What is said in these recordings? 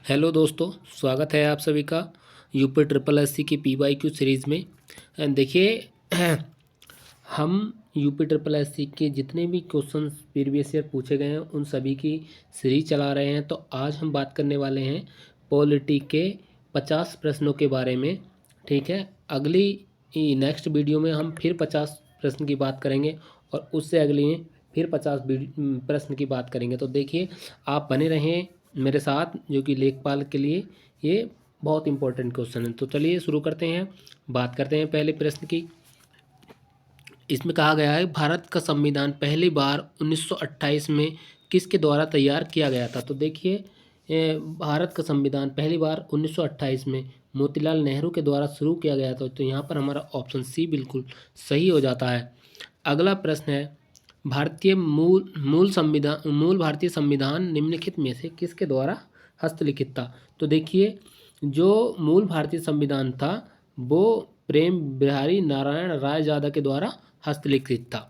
Hello दोस्तों, स्वागत है आप सभी का यूपी ट्रिपल एससी की पीवाईक्यू सीरीज़ में। देखिए हम यूपी ट्रिपल एससी के जितने भी क्वेश्चंस प्रीवियस ईयर पूछे गए हैं उन सभी की सीरीज चला रहे हैं। तो आज हम बात करने वाले हैं पॉलिटी के 50 प्रश्नों के बारे में। ठीक है, अगली नेक्स्ट वीडियो में हम फिर 50 प्रश्न की बात करेंगे और उससे अगली में फिर 50 प्रश्न की बात करेंगे। तो देखिए, आप बने रहें मेरे साथ, जो कि लेखपाल के लिए ये बहुत इंपॉर्टेंट क्वेश्चन है। तो चलिए शुरू करते हैं, बात करते हैं पहले प्रश्न की। इसमें कहा गया है भारत का संविधान पहली बार 1928 में किसके द्वारा तैयार किया गया था। तो देखिए, भारत का संविधान पहली बार 1928 में मोतीलाल नेहरू के द्वारा शुरू किया गया था। तो यहाँ पर हमारा ऑप्शन सी बिल्कुल सही हो जाता है। अगला प्रश्न है, भारतीय मूल भारतीय संविधान निम्नलिखित में से किसके द्वारा हस्तलिखित था। तो देखिए, जो मूल भारतीय संविधान था वो प्रेम बिहारी नारायण रायजादा के द्वारा हस्तलिखित था।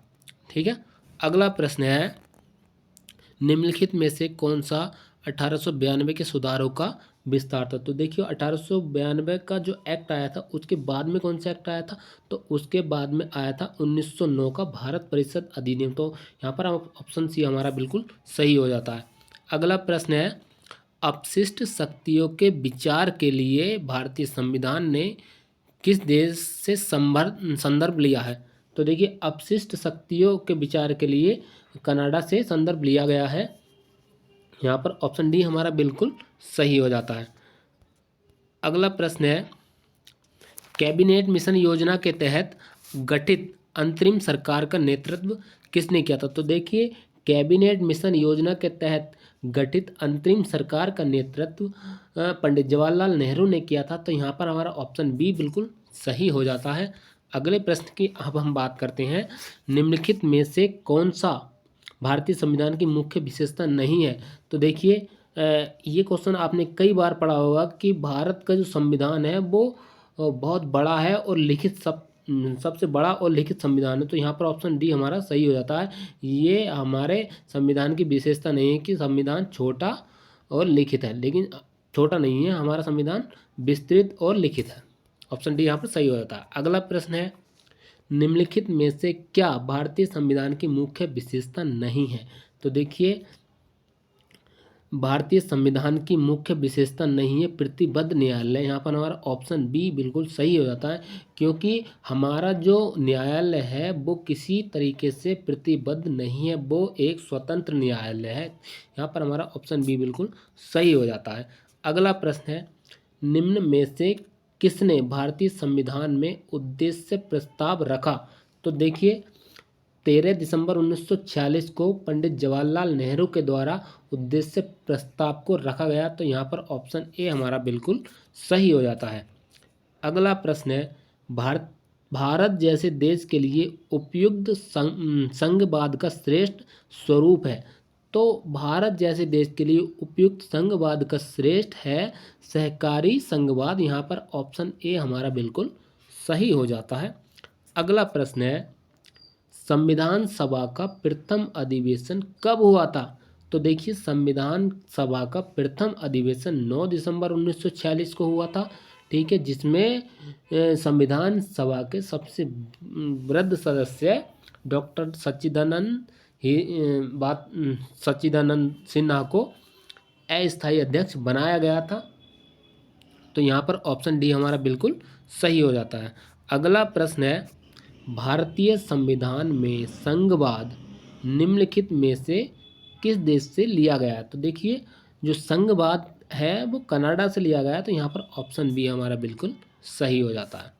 ठीक है, अगला प्रश्न है, निम्नलिखित में से कौन सा 1892 के सुधारों का विस्तार था। तो देखिए, 1892 का जो एक्ट आया था उसके बाद में कौन सा एक्ट आया था। तो उसके बाद में आया था 1909 का भारत परिषद अधिनियम। तो यहाँ पर ऑप्शन सी हमारा बिल्कुल सही हो जाता है। अगला प्रश्न है, अपशिष्ट शक्तियों के विचार के लिए भारतीय संविधान ने किस देश से संदर्भ लिया है। तो देखिए, अपशिष्ट शक्तियों के विचार के लिए कनाडा से संदर्भ लिया गया है। यहाँ पर ऑप्शन डी हमारा बिल्कुल सही हो जाता है। अगला प्रश्न है, कैबिनेट मिशन योजना के तहत गठित अंतरिम सरकार का नेतृत्व किसने किया था। तो देखिए, कैबिनेट मिशन योजना के तहत गठित अंतरिम सरकार का नेतृत्व पंडित जवाहरलाल नेहरू ने किया था। तो यहाँ पर हमारा ऑप्शन बी बिल्कुल सही हो जाता है। अगले प्रश्न की अब हम बात करते हैं, निम्नलिखित में से कौन सा भारतीय संविधान की मुख्य विशेषता नहीं है। तो देखिए, ये क्वेश्चन आपने कई बार पढ़ा होगा कि भारत का जो संविधान है वो बहुत बड़ा है और सबसे बड़ा और लिखित संविधान है। तो यहाँ पर ऑप्शन डी हमारा सही हो जाता है। ये हमारे संविधान की विशेषता नहीं है कि संविधान छोटा और लिखित है, लेकिन छोटा नहीं है, हमारा संविधान विस्तृत और लिखित है। ऑप्शन डी यहाँ पर सही हो जाता है। अगला प्रश्न है, निम्नलिखित में से क्या भारतीय संविधान की मुख्य विशेषता नहीं है। तो देखिए, भारतीय संविधान की मुख्य विशेषता नहीं है प्रतिबद्ध न्यायालय। यहाँ पर हमारा ऑप्शन बी बिल्कुल सही हो जाता है, क्योंकि हमारा जो न्यायालय है वो किसी तरीके से प्रतिबद्ध नहीं है, वो एक स्वतंत्र न्यायालय है। यहाँ पर हमारा ऑप्शन बी बिल्कुल सही हो जाता है। अगला प्रश्न है, निम्न में से किसने भारतीय संविधान में उद्देश्य प्रस्ताव रखा। तो देखिए, 13 दिसंबर 1946 को पंडित जवाहरलाल नेहरू के द्वारा उद्देश्य प्रस्ताव को रखा गया। तो यहाँ पर ऑप्शन ए हमारा बिल्कुल सही हो जाता है। अगला प्रश्न है, भारत जैसे देश के लिए उपयुक्त संघवाद का श्रेष्ठ स्वरूप है। तो भारत जैसे देश के लिए उपयुक्त संघवाद का श्रेष्ठ है सहकारी संघवाद। यहाँ पर ऑप्शन ए हमारा बिल्कुल सही हो जाता है। अगला प्रश्न है, संविधान सभा का प्रथम अधिवेशन कब हुआ था। तो देखिए, संविधान सभा का प्रथम अधिवेशन 9 दिसंबर 1946 को हुआ था। ठीक है, जिसमें संविधान सभा के सबसे वृद्ध सदस्य डॉक्टर सच्चिदानंद सिन्हा को अस्थायी अध्यक्ष बनाया गया था। तो यहाँ पर ऑप्शन डी हमारा बिल्कुल सही हो जाता है। अगला प्रश्न है, भारतीय संविधान में संघवाद निम्नलिखित में से किस देश से लिया गया है। तो देखिए, जो संघवाद है वो कनाडा से लिया गया है। तो यहाँ पर ऑप्शन बी हमारा बिल्कुल सही हो जाता है।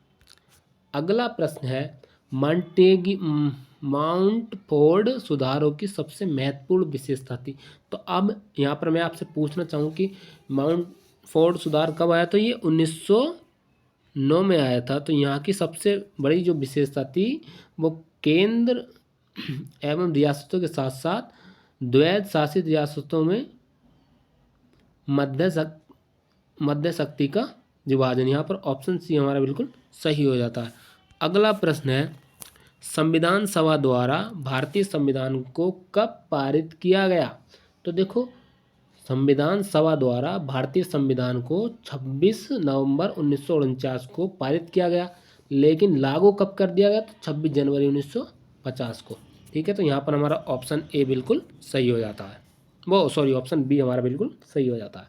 अगला प्रश्न है, माउंट फोर्ड सुधारों की सबसे महत्वपूर्ण विशेषता थी। तो अब यहाँ पर मैं आपसे पूछना चाहूँ कि माउंट फोर्ड सुधार कब आया। तो ये 1909 में आया था। तो यहाँ की सबसे बड़ी जो विशेषता थी वो केंद्र एवं रियासतों के साथ साथ द्वैध शासित रियासतों में मध्य शक्ति का विभाजन। यहाँ पर ऑप्शन सी हमारा बिल्कुल सही हो जाता है। अगला प्रश्न है, संविधान सभा द्वारा भारतीय संविधान को कब पारित किया गया। तो देखो, संविधान सभा द्वारा भारतीय संविधान को 26 नवंबर 1949 को पारित किया गया, लेकिन लागू कब कर दिया गया? तो 26 जनवरी 1950 को। ठीक है, तो यहाँ पर हमारा ऑप्शन ए बिल्कुल सही हो जाता है, वो सॉरी ऑप्शन बी हमारा बिल्कुल सही हो जाता है।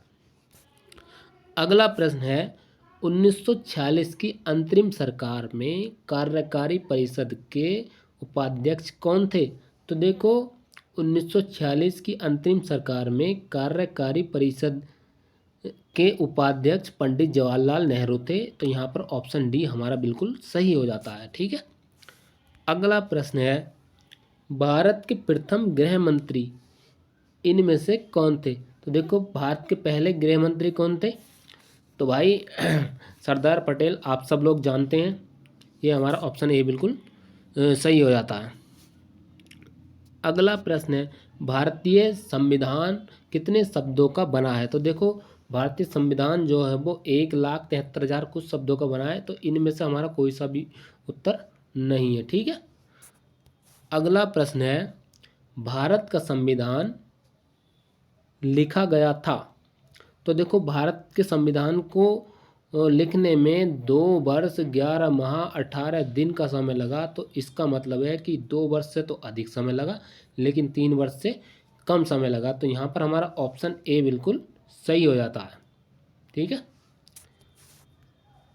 अगला प्रश्न है 1946 की अंतरिम सरकार में कार्यकारी परिषद के उपाध्यक्ष कौन थे? तो देखो 1946 की अंतरिम सरकार में कार्यकारी परिषद के उपाध्यक्ष पंडित जवाहरलाल नेहरू थे, तो यहाँ पर ऑप्शन डी हमारा बिल्कुल सही हो जाता है। ठीक है, अगला प्रश्न है भारत के प्रथम गृह मंत्री इनमें से कौन थे? तो देखो भारत के पहले गृह मंत्री कौन थे? तो भाई सरदार पटेल, आप सब लोग जानते हैं, ये हमारा ऑप्शन ए बिल्कुल सही हो जाता है। अगला प्रश्न है भारतीय संविधान कितने शब्दों का बना है? तो देखो भारतीय संविधान जो है वो 1,73,000 कुछ शब्दों का बना है, तो इनमें से हमारा कोई सा भी उत्तर नहीं है। ठीक है, अगला प्रश्न है भारत का संविधान लिखा गया था? तो देखो भारत के संविधान को लिखने में 2 वर्ष 11 माह 18 दिन का समय लगा, तो इसका मतलब है कि 2 वर्ष से तो अधिक समय लगा, लेकिन 3 वर्ष से कम समय लगा, तो यहाँ पर हमारा ऑप्शन ए बिल्कुल सही हो जाता है। ठीक है,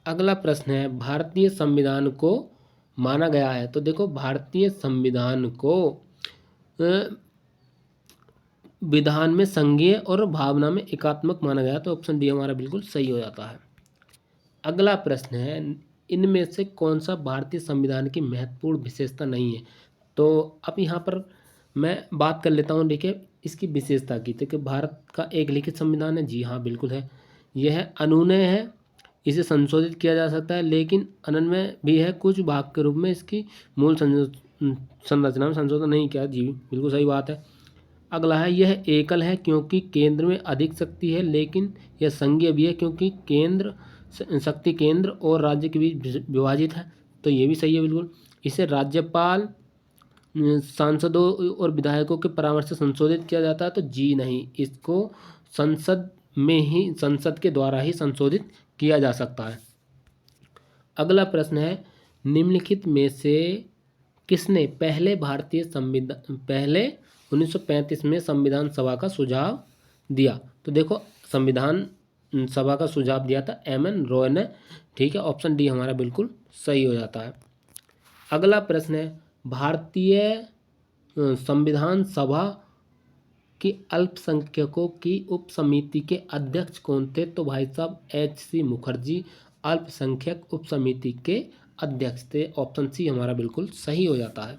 अगला प्रश्न है भारतीय संविधान को माना गया है? तो देखो भारतीय संविधान को विधान में संघीय और भावना में एकात्मक माना गया, तो ऑप्शन डी हमारा बिल्कुल सही हो जाता है। अगला प्रश्न है इनमें से कौन सा भारतीय संविधान की महत्वपूर्ण विशेषता नहीं है? तो अब यहाँ पर मैं बात कर लेता हूँ, देखिए इसकी विशेषता की। तो कि भारत का एक लिखित संविधान है, जी हाँ बिल्कुल है। यह अनुनय है, इसे संशोधित किया जा सकता है, लेकिन अनन्वय भी है कुछ भाग के रूप में, इसकी मूल संरचना में संशोधन नहीं किया, जी बिल्कुल सही बात है। अगला है यह एकल है क्योंकि केंद्र में अधिक शक्ति है, लेकिन यह संघीय भी है क्योंकि केंद्र शक्ति केंद्र और राज्य के बीच विभाजित है, तो ये भी सही है बिल्कुल। इसे राज्यपाल सांसदों और विधायकों के परामर्श से संशोधित किया जाता है, तो जी नहीं, इसको संसद में ही संसद के द्वारा ही संशोधित किया जा सकता है। अगला प्रश्न है निम्नलिखित में से किसने पहले 1935 में संविधान सभा का सुझाव दिया? तो देखो संविधान सभा का सुझाव दिया था एम.एन. रॉय ने। ठीक है, ऑप्शन डी हमारा बिल्कुल सही हो जाता है। अगला प्रश्न है भारतीय संविधान सभा की अल्पसंख्यकों की उप समिति के अध्यक्ष कौन थे? तो भाई साहब H.C. मुखर्जी अल्पसंख्यक उप समिति के अध्यक्ष थे, ऑप्शन सी हमारा बिल्कुल सही हो जाता है।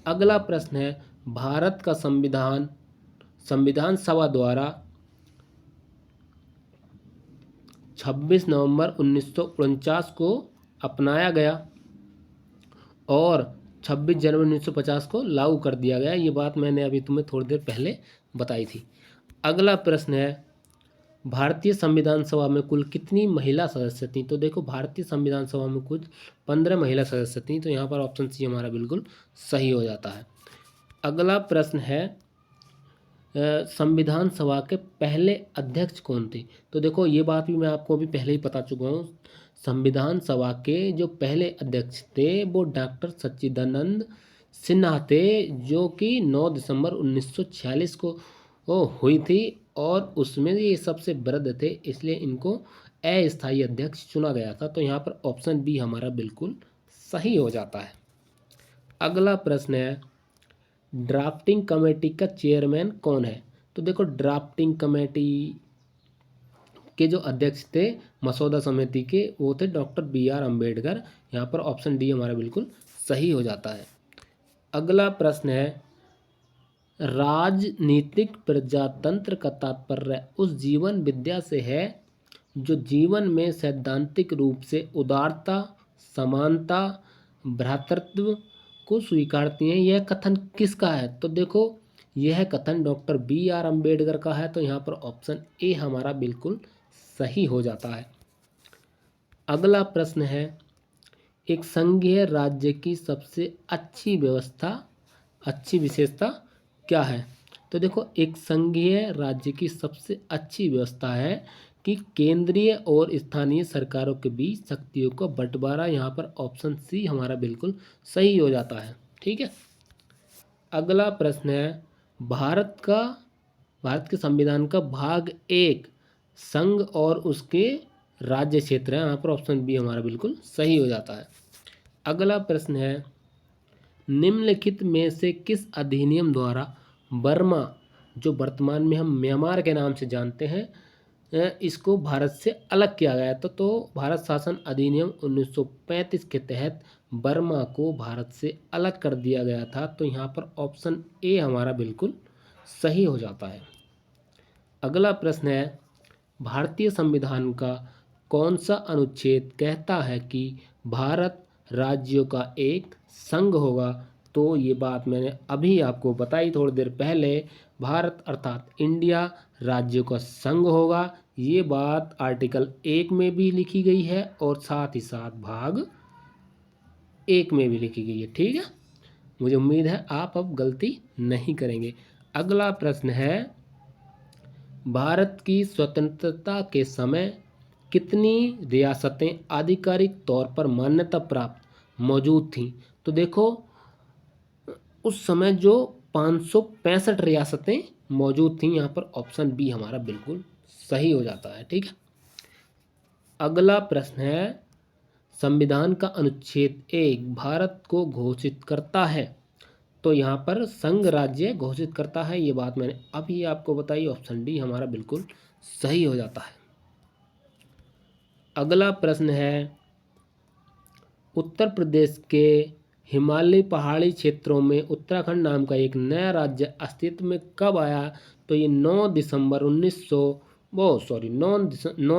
अगला प्रश्न है भारत का संविधान सभा द्वारा 26 नवंबर 1949 को अपनाया गया और 26 जनवरी 1950 को लागू कर दिया गया, ये बात मैंने अभी तुम्हें थोड़ी देर पहले बताई थी। अगला प्रश्न है भारतीय संविधान सभा में कुल कितनी महिला सदस्य थीं? तो देखो भारतीय संविधान सभा में कुछ 15 महिला सदस्य थीं, तो यहाँ पर ऑप्शन सी हमारा बिल्कुल सही हो जाता है। अगला प्रश्न है संविधान सभा के पहले अध्यक्ष कौन थे? तो देखो ये बात भी मैं आपको अभी पहले ही बता चुका हूँ, संविधान सभा के जो पहले अध्यक्ष थे वो डॉक्टर सच्चिदानंद सिन्हा थे, जो कि 9 दिसंबर 1946 को हुई थी और उसमें ये सबसे वृद्ध थे, इसलिए इनको अस्थायी अध्यक्ष चुना गया था, तो यहाँ पर ऑप्शन बी हमारा बिल्कुल सही हो जाता है। अगला प्रश्न है ड्राफ्टिंग कमेटी का चेयरमैन कौन है? तो देखो ड्राफ्टिंग कमेटी के जो अध्यक्ष थे मसौदा समिति के, वो थे डॉक्टर B.R. अम्बेडकर, यहाँ पर ऑप्शन डी हमारा बिल्कुल सही हो जाता है। अगला प्रश्न है राजनीतिक प्रजातंत्र का तात्पर्य उस जीवन विद्या से है जो जीवन में सैद्धांतिक रूप से उदारता, समानता, भ्रातृत्व को स्वीकारती हैं, यह कथन किसका है? तो देखो यह कथन डॉक्टर B.R. अम्बेडकर का है, तो यहाँ पर ऑप्शन ए हमारा बिल्कुल सही हो जाता है। अगला प्रश्न है एक संघीय राज्य की सबसे अच्छी विशेषता क्या है? तो देखो एक संघीय राज्य की सबसे अच्छी व्यवस्था है कि केंद्रीय और स्थानीय सरकारों के बीच शक्तियों का बंटवारा। यहाँ पर ऑप्शन सी हमारा बिल्कुल सही हो जाता है। ठीक है। अगला प्रश्न है भारत के संविधान का भाग 1 संघ और उसके राज्य क्षेत्र है। यहाँ पर ऑप्शन बी हमारा बिल्कुल सही हो जाता है। अगला प्रश्न है निम्नलिखित में से किस अधिनियम द्वारा बर्मा, जो वर्तमान में हम म्यांमार के नाम से जानते हैं, इसको भारत से अलग किया गया था। तो भारत शासन अधिनियम 1935 के तहत बर्मा को भारत से अलग कर दिया गया था। तो यहाँ पर ऑप्शन ए हमारा बिल्कुल सही हो जाता है। अगला प्रश्न है भारतीय संविधान का कौन सा अनुच्छेद कहता है कि भारत राज्यों का एक संघ होगा। तो ये बात मैंने अभी आपको बताई थोड़ी देर पहले, भारत अर्थात इंडिया राज्यों का संघ होगा। ये बात आर्टिकल 1 में भी लिखी गई है और साथ ही साथ भाग 1 में भी लिखी गई है। ठीक है, मुझे उम्मीद है आप अब गलती नहीं करेंगे। अगला प्रश्न है भारत की स्वतंत्रता के समय कितनी रियासतें आधिकारिक तौर पर मान्यता प्राप्त मौजूद थीं। तो देखो उस समय जो 565 रियासतें मौजूद थीं। यहाँ पर ऑप्शन बी हमारा बिल्कुल सही हो जाता है। ठीक है। अगला प्रश्न है संविधान का अनुच्छेद 1 भारत को घोषित करता है। तो यहाँ पर संघ राज्य घोषित करता है, ये बात मैंने अभी आपको बताई। ऑप्शन डी हमारा बिल्कुल सही हो जाता है। अगला प्रश्न है उत्तर प्रदेश के हिमालयी पहाड़ी क्षेत्रों में उत्तराखंड नाम का एक नया राज्य अस्तित्व में कब आया। तो ये 9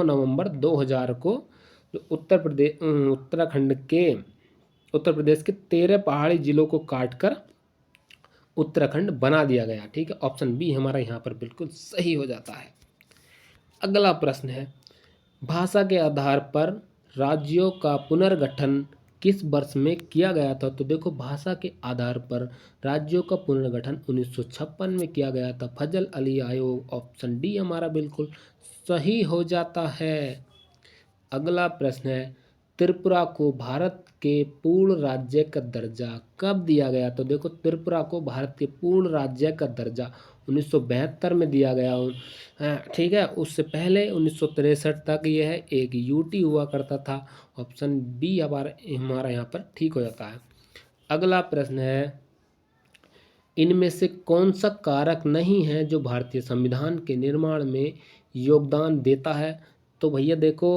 नवंबर 2000 को जो उत्तर प्रदेश के 13 पहाड़ी जिलों को काटकर उत्तराखंड बना दिया गया। ठीक है, ऑप्शन बी हमारा यहाँ पर बिल्कुल सही हो जाता है। अगला प्रश्न है भाषा के आधार पर राज्यों का पुनर्गठन किस वर्ष में किया गया था। तो देखो भाषा के आधार पर राज्यों का पुनर्गठन 1956 में किया गया था। फजल अली आयोग, ऑप्शन डी हमारा बिल्कुल सही हो जाता है। अगला प्रश्न है त्रिपुरा को भारत के पूर्ण राज्य का दर्जा कब दिया गया। तो देखो त्रिपुरा को भारत के पूर्ण राज्य का दर्जा 1972 में दिया गया। ठीक है, उससे पहले 1963 तक यह एक यूटी हुआ करता था। ऑप्शन बी हमारा यहाँ पर ठीक हो जाता है। अगला प्रश्न है इनमें से कौन सा कारक नहीं है जो भारतीय संविधान के निर्माण में योगदान देता है। तो भैया देखो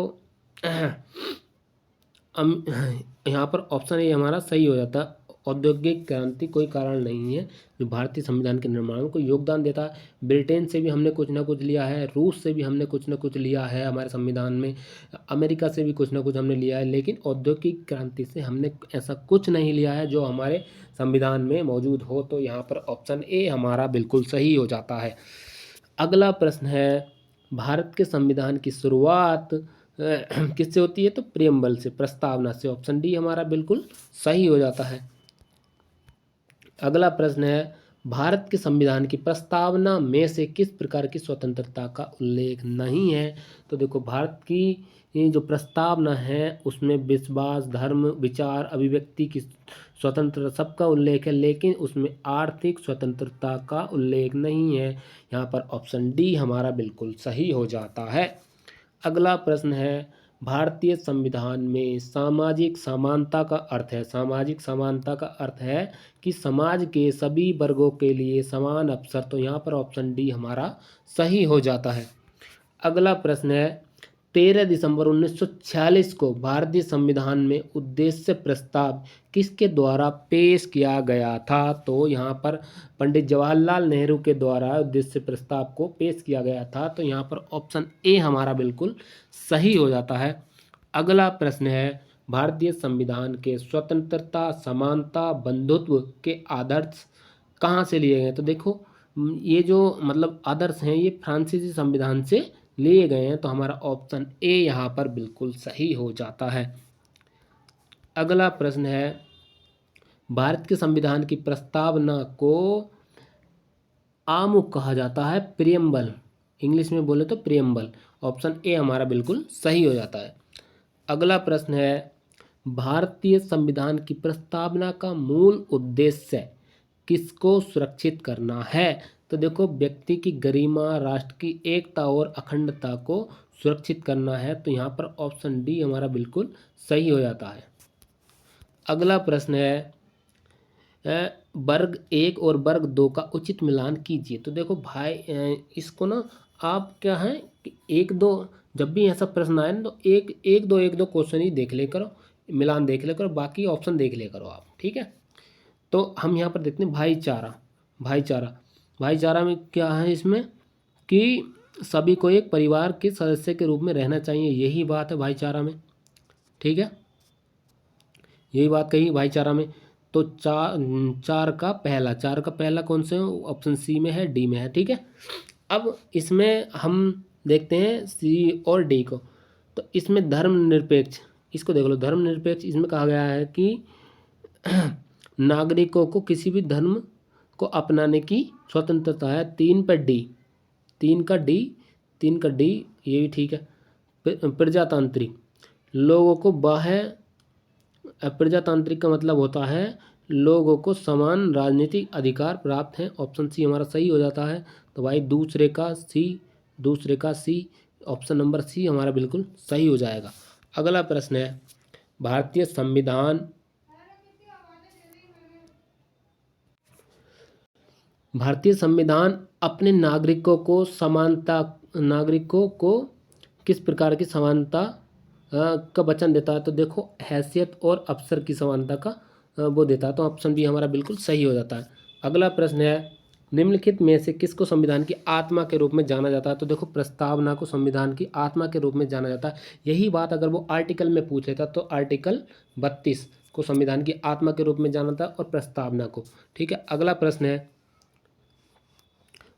यहाँ पर ऑप्शन ए हमारा सही हो जाता है। औद्योगिक क्रांति कोई कारण नहीं है जो भारतीय संविधान के निर्माण को योगदान देता है। ब्रिटेन से भी हमने कुछ ना कुछ लिया है, रूस से भी हमने कुछ ना कुछ लिया है हमारे संविधान में, अमेरिका से भी कुछ ना कुछ हमने लिया है, लेकिन औद्योगिक क्रांति से हमने ऐसा कुछ नहीं लिया है जो हमारे संविधान में मौजूद हो। तो यहाँ पर ऑप्शन ए हमारा बिल्कुल सही हो जाता है। अगला प्रश्न है भारत के संविधान की शुरुआत किससे होती है। तो प्रेमबल से, प्रस्तावना से। ऑप्शन डी हमारा बिल्कुल सही हो जाता है। अगला प्रश्न है भारत के संविधान की प्रस्तावना में से किस प्रकार की स्वतंत्रता का उल्लेख नहीं है। तो देखो भारत की ये जो प्रस्तावना है उसमें विश्वास, धर्म, विचार, अभिव्यक्ति की स्वतंत्रता सबका उल्लेख है, लेकिन उसमें आर्थिक स्वतंत्रता का उल्लेख नहीं है। यहाँ पर ऑप्शन डी हमारा बिल्कुल सही हो जाता है। अगला प्रश्न है भारतीय संविधान में सामाजिक समानता का अर्थ है। सामाजिक समानता का अर्थ है कि समाज के सभी वर्गों के लिए समान अवसर। तो यहाँ पर ऑप्शन डी हमारा सही हो जाता है। अगला प्रश्न है 13 दिसंबर 1946 को भारतीय संविधान में उद्देश्य प्रस्ताव किसके द्वारा पेश किया गया था। तो यहाँ पर पंडित जवाहरलाल नेहरू के द्वारा उद्देश्य प्रस्ताव को पेश किया गया था। तो यहाँ पर ऑप्शन ए हमारा बिल्कुल सही हो जाता है। अगला प्रश्न है भारतीय संविधान के स्वतंत्रता, समानता, बंधुत्व के आदर्श कहाँ से लिए गए। तो देखो ये जो मतलब आदर्श हैं ये फ्रांसीसी संविधान से लिए गए हैं। तो हमारा ऑप्शन ए यहाँ पर बिल्कुल सही हो जाता है। अगला प्रश्न है भारत के संविधान की प्रस्तावना को आमुख कहा जाता है, प्रियम्बल, इंग्लिश में बोले तो प्रियम्बल। ऑप्शन ए हमारा बिल्कुल सही हो जाता है। अगला प्रश्न है, भारतीय संविधान की प्रस्तावना का मूल उद्देश्य किसको सुरक्षित करना है? तो देखो, व्यक्ति की गरिमा, राष्ट्र की एकता और अखंडता को सुरक्षित करना है। तो यहाँ पर ऑप्शन डी हमारा बिल्कुल सही हो जाता है। अगला प्रश्न है, वर्ग 1 और वर्ग 2 का उचित मिलान कीजिए। तो देखो भाई, इसको ना आप क्या है कि एक दो, जब भी ऐसा प्रश्न आए ना तो एक दो क्वेश्चन ही देख ले करो, मिलान देख ले करो, बाकी ऑप्शन देख ले करो आप, ठीक है। तो हम यहाँ पर देखते हैं भाईचारा। भाईचारा में क्या है इसमें कि सभी को एक परिवार के सदस्य के रूप में रहना चाहिए, यही बात है भाईचारा में, ठीक है, यही बात कही भाईचारा में। तो चार का पहला कौन से ऑप्शन सी में है, डी में है, ठीक है। अब इसमें हम देखते हैं सी और डी को। तो इसमें धर्मनिरपेक्ष, इसको देख लो, धर्मनिरपेक्ष इसमें कहा गया है कि नागरिकों को किसी भी धर्म को अपनाने की स्वतंत्रता है। 3 पर डी, 3 का डी, ये भी ठीक है। प्रजातांत्रिक, लोगों को प्रजातांत्रिक का मतलब होता है लोगों को समान राजनीतिक अधिकार प्राप्त हैं। ऑप्शन सी हमारा सही हो जाता है। तो भाई दूसरे का सी, ऑप्शन नंबर सी हमारा बिल्कुल सही हो जाएगा। अगला प्रश्न है, भारतीय संविधान अपने नागरिकों को किस प्रकार की समानता का वचन देता है? तो देखो, हैसियत और अवसर की समानता का वो देता है। तो ऑप्शन बी हमारा बिल्कुल सही हो जाता है। अगला प्रश्न है, निम्नलिखित में से किसको संविधान की आत्मा के रूप में जाना जाता है? तो देखो, प्रस्तावना को संविधान की आत्मा के रूप में जाना जाता है। यही बात अगर वो आर्टिकल में पूछ लेता तो आर्टिकल 32 को संविधान की आत्मा के रूप में जाना था और प्रस्तावना को, ठीक है। अगला प्रश्न है,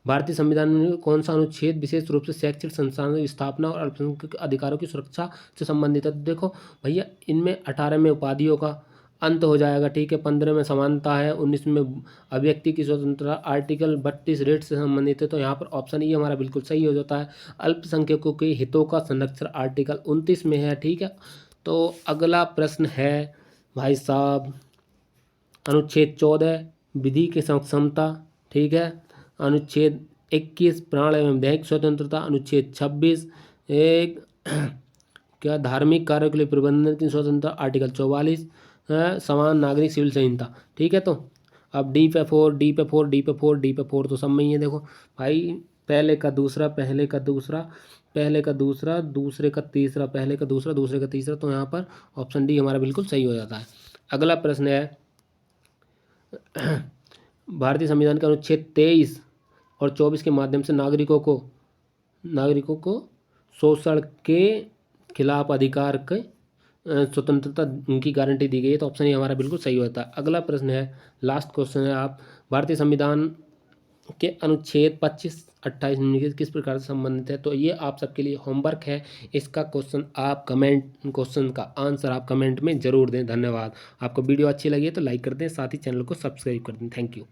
भारतीय संविधान में कौन सा अनुच्छेद विशेष रूप से शैक्षिक संस्थानों की स्थापना और अल्पसंख्यक अधिकारों की सुरक्षा से संबंधित है? तो देखो भैया, इनमें 18 में उपाधियों का अंत हो जाएगा, ठीक है। 15 में समानता है, 19 में अभिव्यक्ति की स्वतंत्रता, आर्टिकल 32 रेट से संबंधित है। तो यहाँ पर ऑप्शन ई हमारा बिल्कुल सही हो जाता है। अल्पसंख्यकों के हितों का संरक्षण आर्टिकल 29 में है, ठीक है। तो अगला प्रश्न है भाई साहब, अनुच्छेद 14 विधि की सक्षमता, ठीक है। अनुच्छेद 21 प्राण एवं दैहिक स्वतंत्रता। अनुच्छेद 26 एक क्या धार्मिक कार्यों के लिए प्रबंधन की स्वतंत्रता। आर्टिकल 44 समान नागरिक सिविल संहिता, ठीक है। तो अब डी पे 4 तो सब में ही है। देखो भाई, पहले का दूसरा, दूसरे का तीसरा, पहले का दूसरा, दूसरे का तीसरा। तो यहाँ पर ऑप्शन डी हमारा बिल्कुल सही हो जाता है। अगला प्रश्न है, भारतीय संविधान के अनुच्छेद 23 और 24 के माध्यम से नागरिकों को शोषण के खिलाफ अधिकार के स्वतंत्रता की गारंटी दी गई है। तो ऑप्शन ये हमारा बिल्कुल सही होता है। अगला प्रश्न है, लास्ट क्वेश्चन है, आप भारतीय संविधान के अनुच्छेद 25, 28 निम्नलिखित किस प्रकार से संबंधित है? तो ये आप सबके लिए होमवर्क है। इसका क्वेश्चन का आंसर आप कमेंट में जरूर दें। धन्यवाद। आपको वीडियो अच्छी लगी है तो लाइक कर दें, साथ ही चैनल को सब्सक्राइब कर दें। Thank you.